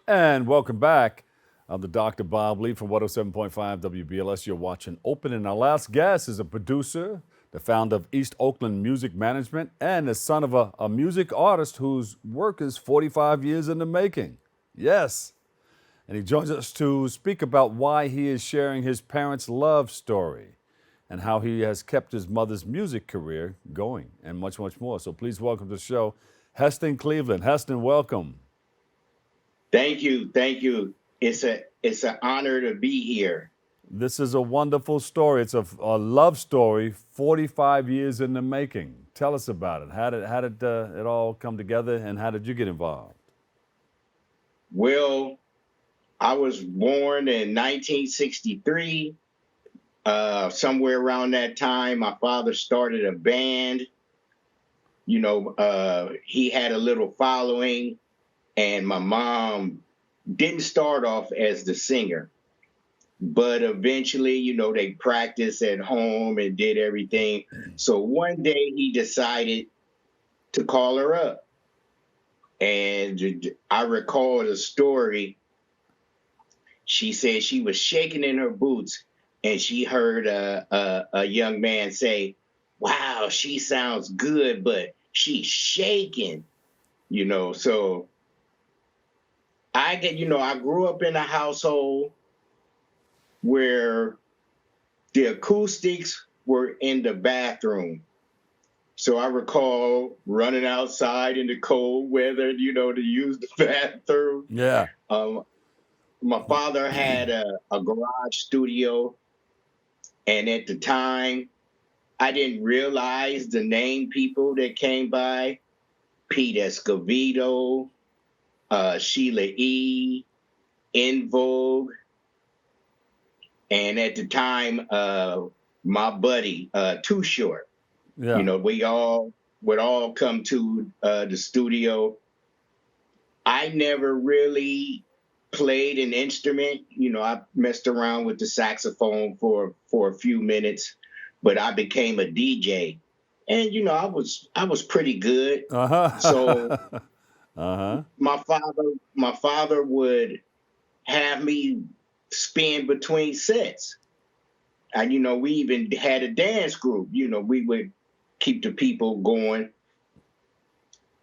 And welcome back. I'm the Dr. Bob Lee from 107.5 WBLS. You're watching Open, and our last guest is a producer, the founder of East Oakland Music Management, and the son of a music artist whose work is 45 years in the making. Yes. And he joins us to speak about why he is sharing his parents' love story and how he has kept his mother's music career going, and much, much more. So please welcome to the show, Heston Cleveland. Heston, welcome. Thank you. Thank you. It's an honor to be here. This is a wonderful story. It's a love story, 45 years in the making. Tell us about it. How did it all come together, and how did you get involved? Well, I was born in 1963. Somewhere around that time, my father started a band. He had a little following, and my mom didn't start off as the singer. But eventually, they practiced at home and did everything. So one day he decided to call her up. And I recall the story. She said she was shaking in her boots and she heard a young man say, "Wow, she sounds good, but she's shaking." So I grew up in a household where the acoustics were in the bathroom. So I recall running outside in the cold weather, to use the bathroom. Yeah. Um, my father had a garage studio, and at the time, I didn't realize the name people that came by: Pete Escovedo, Sheila E., In Vogue, and at the time, my buddy, Too Short. Yeah. We all would all come to the studio. I never really played an instrument. I messed around with the saxophone for a few minutes, but I became a DJ, and I was pretty good. So Uh-huh. Uh-huh. my father would have me spin between sets, and we even had a dance group. We would keep the people going,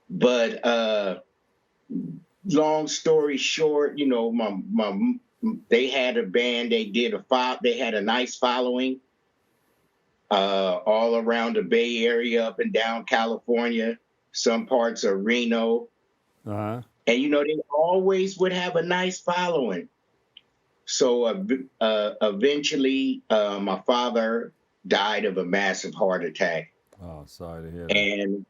but long story short, my they had a band. They had a nice following all around the Bay Area, up and down California, some parts of Reno, Uh-huh. and they always would have a nice following. So eventually, my father died of a massive heart attack, Oh, sorry to hear that. and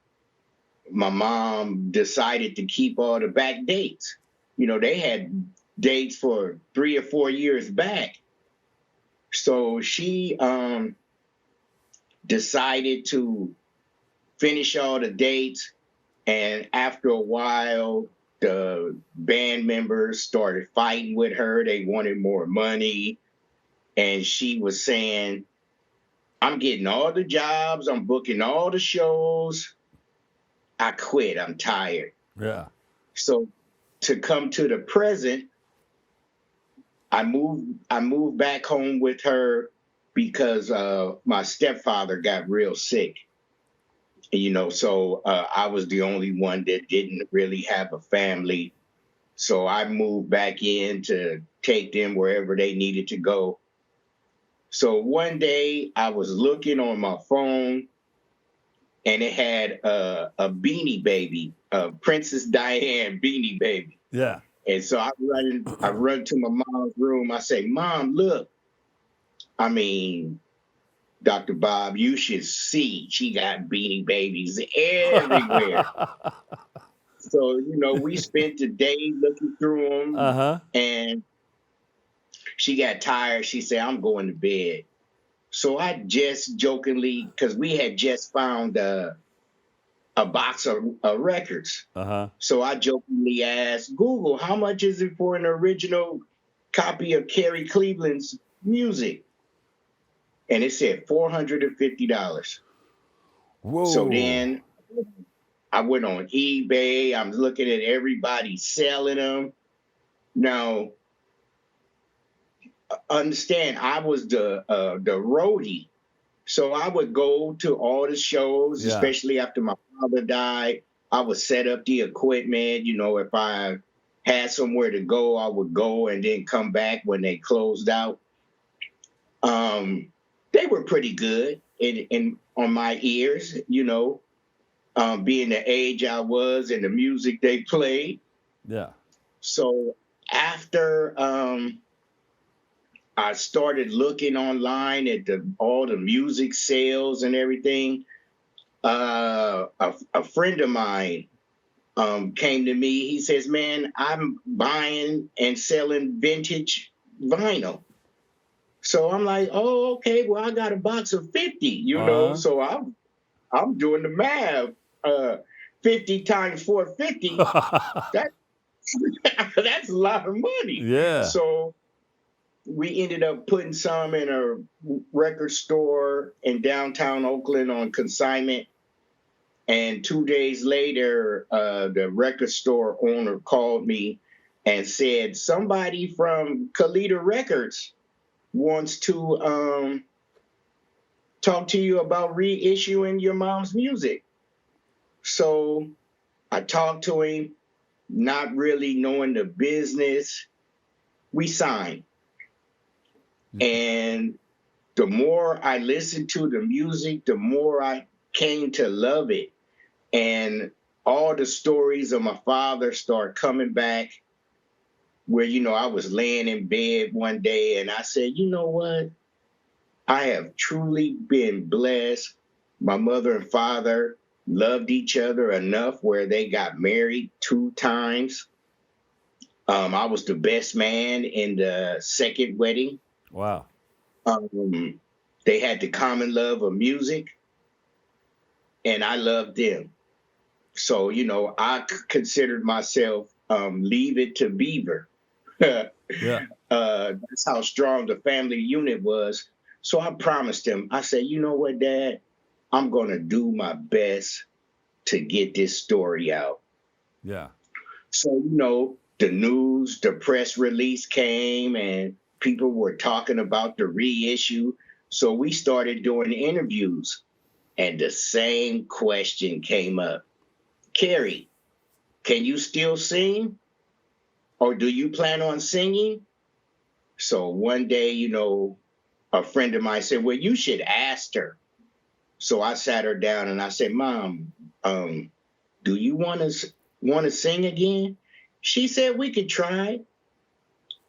my mom decided to keep all the back dates. They had dates for 3 or 4 years back. So she decided to finish all the dates. And after a while, the band members started fighting with her. They wanted more money. And she was saying, "I'm getting all the jobs, I'm booking all the shows. I quit. I'm tired." Yeah. So to come to the present, I moved back home with her because my stepfather got real sick. So I was the only one that didn't really have a family. So I moved back in to take them wherever they needed to go. So one day I was looking on my phone, and it had a Beanie Baby, a Princess Diane Beanie Baby. Yeah. And so I run to my mom's room. I say, "Mom, look." I mean, Dr. Bob, you should see. She got Beanie Babies everywhere. So, we spent the day looking through them, Uh-huh. and she got tired. She said, "I'm going to bed." So I just jokingly, because we had just found a box of records. Uh-huh. So I jokingly asked Google, "How much is it for an original copy of Carrie Cleveland's music?" And it said $450. So Whoa. then I went on eBay. I'm looking at everybody selling them. Now, understand, I was the roadie, so I would go to all the shows, Yeah. especially after my father died. I would set up the equipment. If I had somewhere to go, I would go and then come back when they closed out. They were pretty good in on my ears, being the age I was and the music they played. Yeah. So after I started looking online at all the music sales and everything, a friend of mine came to me. He says, "Man, I'm buying and selling vintage vinyl." So I'm like, "Oh, okay. Well, I got a box of 50, Uh-huh. So I'm doing the math. 50 times 450. That that's a lot of money. Yeah. So we ended up putting some in a record store in downtown Oakland on consignment. And 2 days later, the record store owner called me and said, "Somebody from Kalita Records wants to talk to you about reissuing your mom's music." So I talked to him, not really knowing the business. We signed. And the more I listened to the music, the more I came to love it. And all the stories of my father start coming back where, I was laying in bed one day and I said, "You know what? I have truly been blessed. My mother and father loved each other enough where they got married 2 times. I was the best man in the second wedding. Wow. They had the common love of music, and I loved them. So, I considered myself leave it to Beaver. Yeah. That's how strong the family unit was. So I promised him, I said, "You know what, Dad? I'm going to do my best to get this story out." Yeah. So, the news, the press release came and people were talking about the reissue. So we started doing interviews and the same question came up. "Carrie, can you still sing? Or do you plan on singing?" So one day, a friend of mine said, "Well, you should ask her." So I sat her down and I said, "Mom, do you want to sing again?" She said, "We could try."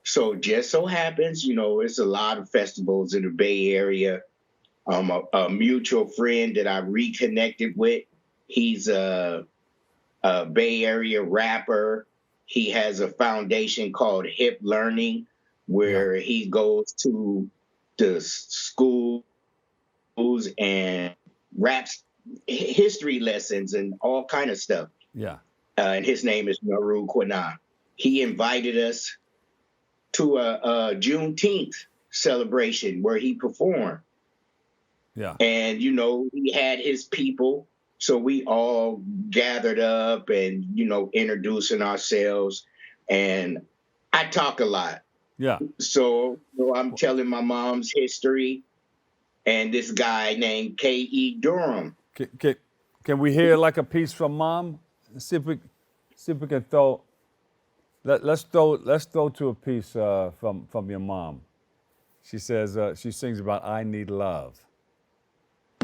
So just so happens, it's a lot of festivals in the Bay Area. A mutual friend that I reconnected with, he's a Bay Area rapper. He has a foundation called Hip Learning, Yeah. where he goes to the schools and raps history lessons and all kind of stuff. Yeah. And his name is Naru Quina. He invited us to a Juneteenth celebration where he performed. Yeah. And, he had his people. So we all gathered up and, introducing ourselves. And I talk a lot. Yeah. So I'm telling my mom's history and this guy named K.E. Durham. Can we hear like a piece from Mom? See if we can throw. Let's throw to a piece from your mom. She says she sings about "I Need Love."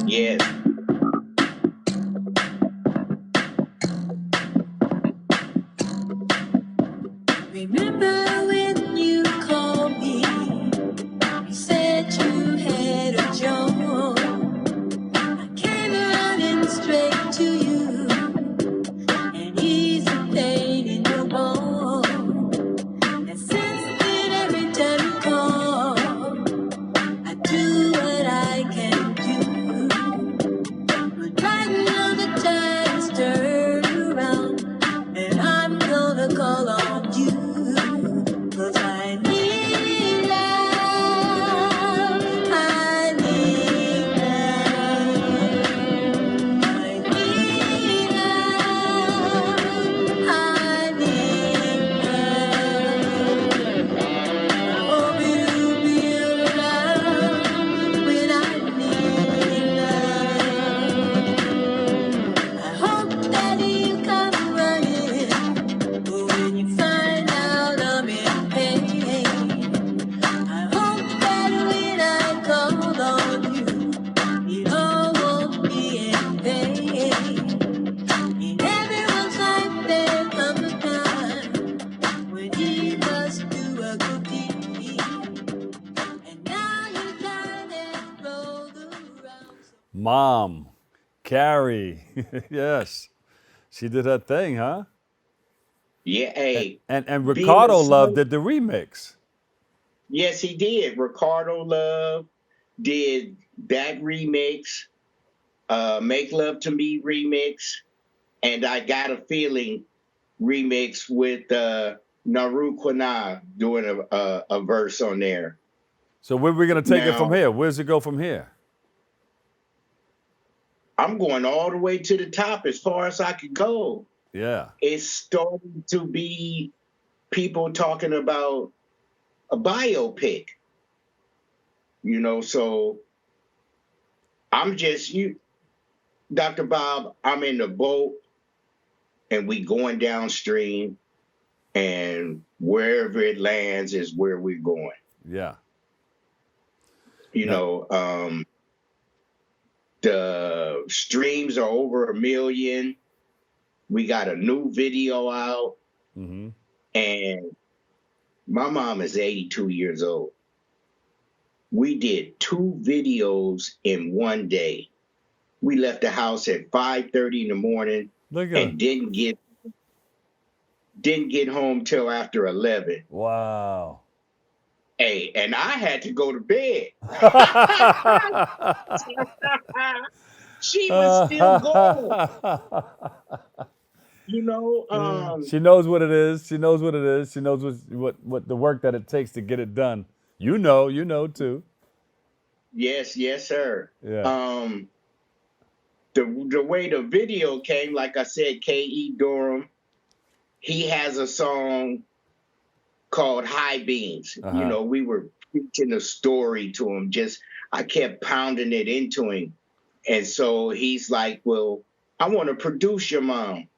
Yes. Remember when you called me, you said you had a job. I came running straight to you, and eased the pain in your bone. And since then, every time you call, I do what I can do. But right now the tide's turned around, and I'm gonna call on you. mom, Carrie. Yes, she did her thing, huh? Yeah, hey, And being a Ricardo Love son, did the remix. yes, he did. Ricardo Love did that remix, Make Love to Me remix, and I Got a Feeling remix with Naru Quana doing a verse on there. So where are we gonna take it from Now, here? Where's it go from here? I'm going all the way to the top as far as I could go. Yeah. It's starting to be people talking about a biopic, so I'm just Dr. Bob, I'm in the boat and we going downstream, and wherever it lands is where we're going. Yeah. You Now, know, the streams are over 1 million. We got a new video out, mm-hmm. and my mom is 82 years old. We did 2 videos in one day. We left the house at 5:30 in the morning Look at and her. didn't get home till after 11. Wow. Hey, and I had to go to bed. She was still going. She knows what it is. She knows what it is. She knows what the work that it takes to get it done. You know too. Yes, sir. Yeah. The way the video came, like I said, K.E. Durham, he has a song called High Beams. Uh-huh. We were preaching a story to him. I kept pounding it into him. And so he's like, well, I want to produce your mom.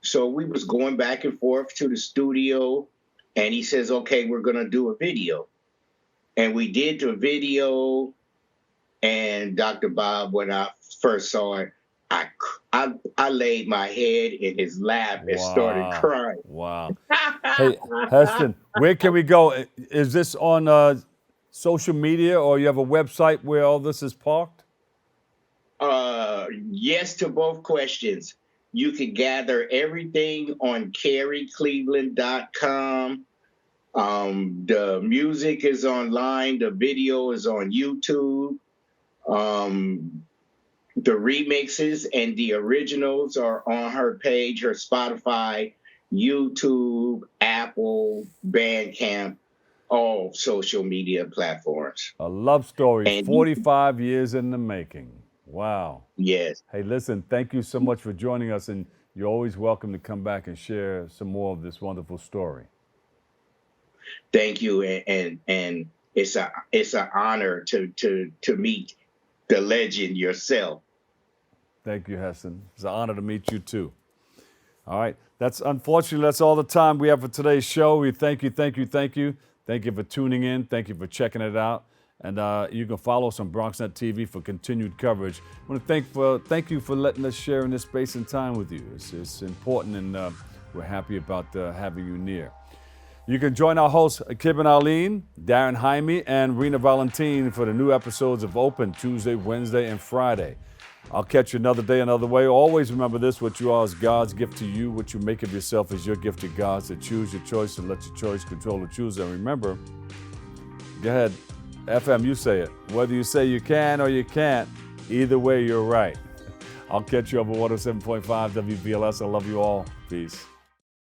So we was going back and forth to the studio, and he says, okay, we're going to do a video. And we did the video, and Dr. Bob, when I first saw it, I laid my head in his lap and started Wow. crying. Wow. Hey, Heston, where can we go? Is this on social media, or you have a website where all this is parked? Yes to both questions. You can gather everything on carriecleveland.com. The music is online. The video is on YouTube. The remixes and the originals are on her page, her Spotify, YouTube, Apple, Bandcamp, all social media platforms. A love story, And 45 years in the making. Wow. yes, Hey, listen, thank you so much for joining us, and you're always welcome to come back and share some more of this wonderful story. thank you, and it's an honor to meet the legend yourself. Thank you, Heston. It's an honor to meet you too. All right, unfortunately that's all the time we have for today's show. We thank you for tuning in. Thank you for checking it out. And you can follow us on BronxNet TV for continued coverage. I want to thank you for letting us share in this space and time with you. It's important, and we're happy about having you near. You can join our hosts, Kibben Arlene, Darren Jaime, and Rena Valentine for the new episodes of Open Tuesday, Wednesday, and Friday. I'll catch you another day, another way. Always remember this: what you are is God's gift to you. What you make of yourself is your gift to God. So choose your choice and let your choice control the choose. And remember, go ahead, FM, you say it. Whether you say you can or you can't, either way, you're right. I'll catch you over 107.5 WBLS. I love you all. Peace.